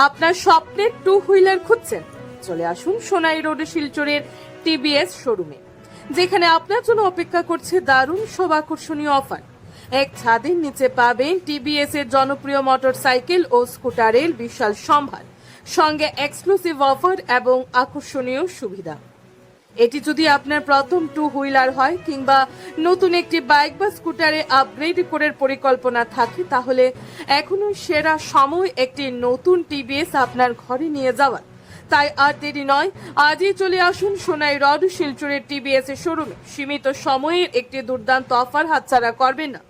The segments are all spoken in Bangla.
আপনার স্বপ্নের টু হুইলার খুঁজছেন? চলে আসুন সোনাই রোডে শিলচরের টিবিএস শোরুমে, যেখানে আপনার জন্য অপেক্ষা করছে দারুণ সব আকর্ষণীয় অফার। এক ছাদের নিচে পাবেন টিবিএস এর জনপ্রিয় মোটরসাইকেল ও স্কুটারের বিশাল সম্ভার, সঙ্গে এক্সক্লুসিভ অফার এবং আকর্ষণীয় সুবিধা। এটি যদি আপনার প্রথম টু হুইলার হয় কিংবা নতুন একটি বাইক বা স্কুটারে আপগ্রেড করার পরিকল্পনা থাকে, তাহলে এখনো সেরা সময় একটি নতুন টিভিএস আপনার ঘরে নিয়ে যাওয়ার। তাই আর দেরি নয়, আজই চলে আসুন সোনাই রোড শিলচরের টিভিএস এর শোরুমে। সীমিত সময়ের একটি দুর্দান্ত অফার হাতছাড়া করবেন না।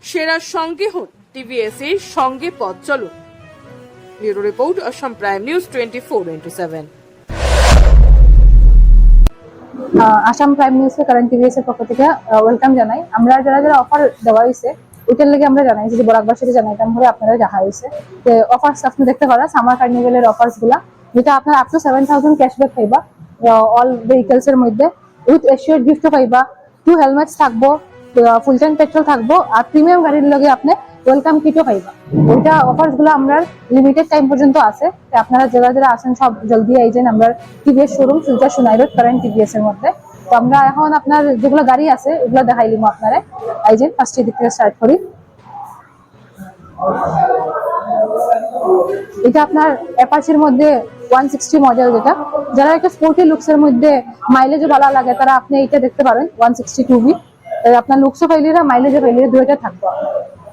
সেরার সঙ্গে হন, টিভিএস এর সঙ্গে পথ চলুন। Bureau report, Assam prime news 24/7। Assam prime নিউজের কারেন্ট টিভিএস এর পক্ষ থেকে ওয়েলকাম জানাই। আমরা যারা যারা অফার দেওয়া হয়েছে ওইটার লেগে আমরা জানাই যে বরাকবাসীকে জানাইতাম ভাবে আপনারা দেখা হয়েছে যে অফার্স আপনি দেখতে পারা সামার কার্নিভেলের অফার্স গুলা, যেটা আপনার আপ টু 7,000 ক্যাশব্যাক পাইবা অল ভেহিকলস এর মধ্যে, উইথ এশিওর গিফট পাইবা, 2 হেলমেটস থাকবো, ফুল ট্যাঙ্ক পেট্রোল থাকবো, আর প্রিমিয়াম গাড়ির লগে আপনি ওয়েলকাম কিটও পাইবা। ওইটা অফার্স গুলো আমরা লিমিটেড টাইম পর্যন্ত আছে। আপনারা যারা যারা আসেন সব জলদি আইজেন আমরা TVS showroom Silchar Sonai road current TVS এর মধ্যে। তো আমরা এখন আপনার যেগুলো গাড়ি আছে এগুলো দেখাইলিম আপনারা। আইজেন ফার্স্ট দিক থেকে স্টার্ট করি। এটা আপনার অ্যাপাচির মধ্যে 160 মডেল, যেটা যারা একটা স্পোর্টি লুকস এর মধ্যে মাইলেজও ভালো লাগে তারা আপনি এটা দেখতে পারেন 162V। আপনার লুকসও পাইলিরা মাইলেজও পাইলিরা দুইটা থাকবে।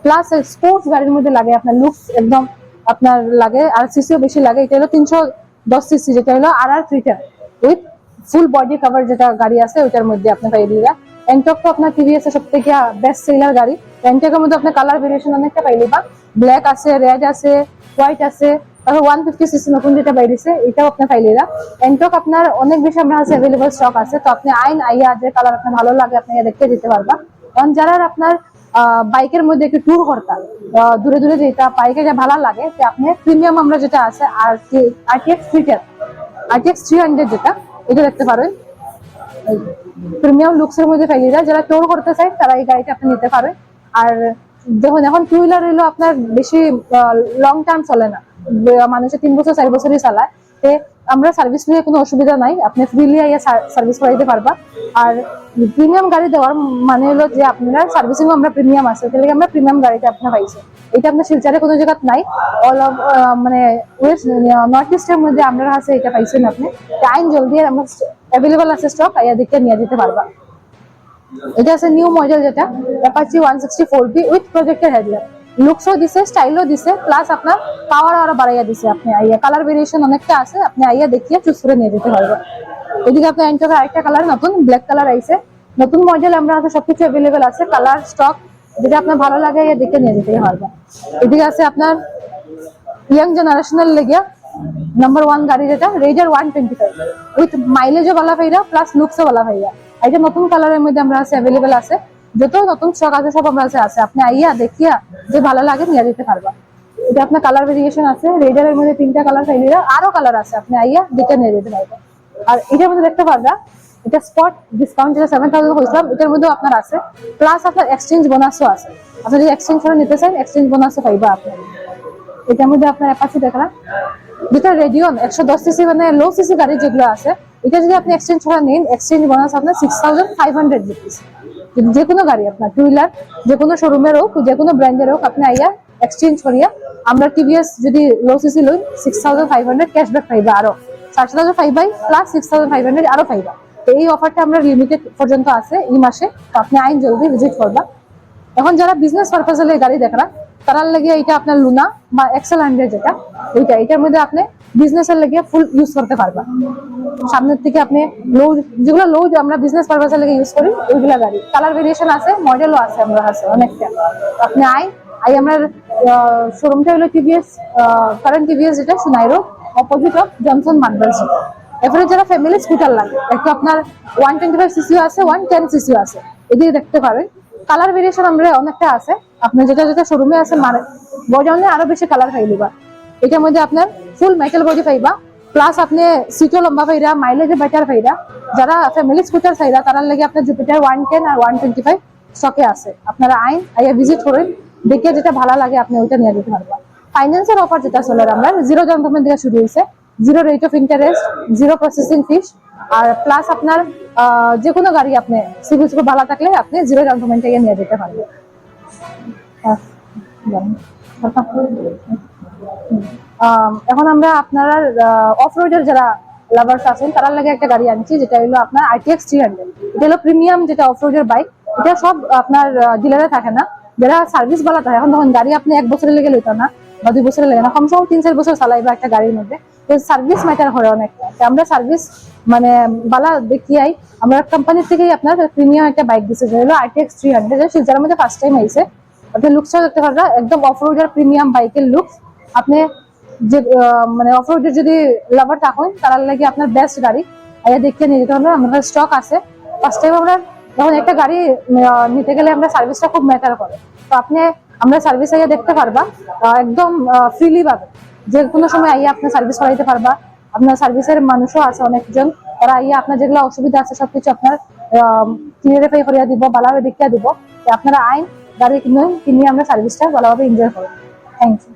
প্লাস স্পোর্টস গাড়ির মধ্যে লাগে আপনার লুকস একদম আপনার লাগে, আর সিসিও বেশি লাগে। এটা হলো 310 সিসি, যেটা হলো RR310 with full body cover যেটা গাড়ি আছে ওইটার মধ্যে আপনি পাইলিরা। এনটক তো আপনার টিভিএস এর সবথেকে বেস্ট সেলার গাড়ি। এনটকের মধ্যে আপনার কালার ভেরিয়েশন অনেকটা পাইলিবা, ব্ল্যাক আছে, রেড আছে, হোয়াইট আছে, তারপর 150 সিসি নতুন যেটা বাইরেছে এটাও আপনি পাইলিরা। এনটক আপনার অনেক বেশি আমরা আছে অ্যাভেলেবল স্টক আছে। তো আপনি আইন আইয়া যে কালার আপনার ভালো লাগে আপনি দেখতে দিতে পারবা। কারণ যারা আপনার বাইকের মধ্যে একটু ট্যুর করতাম, দূরে দূরে যেটা বাইকে যা ভালো লাগে, যে আপনি প্রিমিয়াম আমরা যেটা আছে RTX 300 যেটা এটা দেখতে পারেন। প্রিমিয়াম লুকসের মধ্যে পাইলিরা, যারা ট্যুর করতে চায় তারা এই গাড়িটা আপনি নিতে পারেন। আর দেখুন এখন টু হুইলার হইলো আপনার বেশি লং টার্ম চলে না, মানুষের 3 বছর 4 বছরই চালায়। আমরা সার্ভিস নিয়ে কোনো অসুবিধা নাই, আপনি ফ্রিলি আইয়া সার্ভিস করাইতে পারবা। আর প্রিমিয়াম গাড়ি দেওয়ার মানে হলো যে আপনার সার্ভিসিং আমরা প্রিমিয়াম আছে, ওই আমরা প্রিমিয়াম গাড়িটা আপনার পাইছে। এটা আপনার শিলচরে কোনো জায়গা নাই, অল অফ মানে ওয়েস্ট নর্থ ইস্টের মধ্যে আমরা আছে এটা পাইছেন আপনি। আইন জলদি আমরা অ্যাভেলেবল আছে স্টক, আইয়া দিকে নিয়ে যেতে পারবা। এটা আছে নিউ মডেল যেটা Apache 164V with projector headlight, লুকসও দিছে, স্টাইলও দিছে, প্লাস আপনার পাওয়ার আরো বাড়াইয়া দিছে। আপনি আইয়া কালার ভেরিয়েশন অনেকটা আছে, আপনি আইয়া দেখিয়ে চুজ করে নিয়ে যেতে পারবেন। এদিকে আপনার এন্টার আরেকটা কালার নতুন ব্ল্যাক কালার আইছে, নতুন মডেল আমরা আছে, সবকিছু অ্যাভেলেবল আছে, কালার স্টক যেটা আপনার ভালো লাগে আইয়া দেখে নিয়ে যেতে পারবেন। এদিকে আছে আপনার ইয়াং জেনারেশনের লেগে নাম্বার 1 গাড়ি যেটা রেজার 125 উইথ মাইলেজও ভালো পাইরা, প্লাস লুকসও ভালো পাইরা। এটা নতুন কালারের মধ্যে আমরা আছে অ্যাভেলেবল আছে, যত নতুন স্টক আছে সব আমরা আছে। আপনি আইয়া দেখিয়া যে ভালো লাগে নিয়ে যেতে পারবা। এটা আপনার কালার ভেরিয়েশন আছে, রেডারের মধ্যে 3টা কালার পাইলিরা, আরো কালার আছে, আপনি আইয়া দেখে নিয়ে যেতে পারবেন। আর এটার মধ্যে দেখতে পারবা এটা স্পট ডিসকাউন্ট যেটা 7,000 হয়েছিলাম এটার মধ্যেও আপনার আছে, প্লাস আপনার এক্সচেঞ্জ বোনাসও আছে। আপনি যদি এক্সচেঞ্জ করে নিতে চান এক্সচেঞ্জ বোনাসও পাইবা আপনি। এটার মধ্যে আপনার অ্যাপাচি দেখলাম যেটা রেডিয়ন 110 সিসি মানে লো সিসি গাড়ি যেগুলো আছে, এটা যদি আপনি এক্সচেঞ্জ করে নিন এক্সচেঞ্জ বোনাস আপনার 6,500 রুপিস। যে কোনো গাড়ি আপনার টু হুইলার যে কোনো শোরুমের হোক যে কোনো ব্র্যান্ডের হোক, আপনি আইয়া এক্সচেঞ্জ করিয়া আমরা টিভিএস যদি লো সিসি লই 6,500 ক্যাশব্যাক পাইবা, আরো 7,500 প্লাস 6,500 আরো পাইবা। তো এই অফারটা আমরা লিমিটেড পর্যন্ত আছে এই মাসে, তো আপনি আইন জলদি ভিজিট করবা। এখন যারা বিজনেস পারপাসে গাড়ি দেখরা তারার লাগে এটা আপনার লুনা বা এক্সেল 100 যেটা এটার মধ্যে আপনি বিজনেসের লাগে ফুল ইউজ করতে পারবা। সামনের থেকে আপনি লো যেগুলো লো আমরা বিজনেস পারপাসে লাগে ইউজ করি ওইগুলা গাড়ি, কালার ভেরিয়েশন আছে, মডেলও আছে আমরা আছে অনেকটা। আপনি আই আমরা শোরুমটা হলো টিভিএস কারেন্ট টিভিএস যেটা Sonai road opposite of Johnson marbles. এরপরে যারা ফ্যামিলি স্কুটার লাগে একটু আপনার 125 সিসিও আছে, 110 সিসিও আছে, এদিকে দেখতে পারেন। কালার ভেরিয়েশন আমরা অনেকটা আছে, আপনি যেটা যেটা শোরুমে আছে বজানে আরো বেশি কালার পাইবা। এটার মধ্যে আপনার ফুল মেটাল বডি পাইবা, প্লাস আপনি সিটও লম্বা পাইরা, মাইলেজে বেটার পাইরা। যারা ফ্যামিলি স্কুটার চাইরা তারার লাগে আপনার জুপিটার 110 আর 125 স্টকে আছে। আপনারা আইয়া ভিজিট করেন, দেখে যেটা ভালো লাগে আপনি ওইটা নিয়ে যেতে পারবা। ফাইন্যান্সের অফার যেটা চলে আমরা জিরো ডাউন পেমেন্ট থেকে শুরু হয়েছে, zero rate of interest, zero processing fees, আর প্লাস আপনার যে কোনো গাড়ি আপনি সিভিল স্কোর ভালো থাকলে আপনি জিরো ডাউন পেমেন্ট থেকে নিয়ে যেতে পারবেন। এখন আমরা আপনারা অফ রোডের যারা লাভার্স আছেন তারা লাগে একটা গাড়ি আনছি, যেটা হলো আপনার RTX 300। এটা হলো প্রিমিয়াম যেটা অফ রোডের বাইক। এটা সব আপনার ডিলারে থাকে না, যারা সার্ভিস বালা থাকে। এখন তখন গাড়ি আপনি 1 বছরের লেগে লইতো না বা 2 বছরের লেগে না, কমসে কম 3-4 বছর চালাইবা একটা গাড়ির মধ্যে। সার্ভিস ম্যাটার করে অনেক। আমরা সার্ভিস মানে বালা দেখিয়াই আমরা কোম্পানি থেকেই আপনার প্রিমিয়াম একটা বাইক দিচ্ছে, যেটা হলো RTX 300, যেটা শিলচরের মধ্যে ফার্স্ট টাইম আইছে। আপনি লুকসটাও দেখতে পারবেন, একদম অফ রোডের প্রিমিয়াম বাইকের লুকস। আপনি যে মানে অফ রোডের যদি লাভার থাকেন তার লাগে আপনার বেস্ট গাড়ি আইয়া দেখে নিয়ে যেতে হবে। আমাদের স্টক আছে। ফার্স্ট টাইম আমরা যখন একটা গাড়ি নিতে গেলে আমরা সার্ভিসটা খুব ম্যাটার করে। তো আপনি আমরা সার্ভিস আইয়া দেখতে পারবা একদম ফ্রিলি পাবে, যে কোনো সময় আইয়া আপনি সার্ভিস করাইতে পারবা। আপনার সার্ভিসের মানুষও আছে অনেকজন, তারা আইয়া আপনার যেগুলো অসুবিধা আছে সবকিছু আপনার ক্লিয়ারিফাই করিয়া দিব, ভালোভাবে দেখিয়া দিব। আপনারা আইন গাড়ি কিনে আমরা সার্ভিসটা ভালোভাবে এনজয় করবো। Thank you.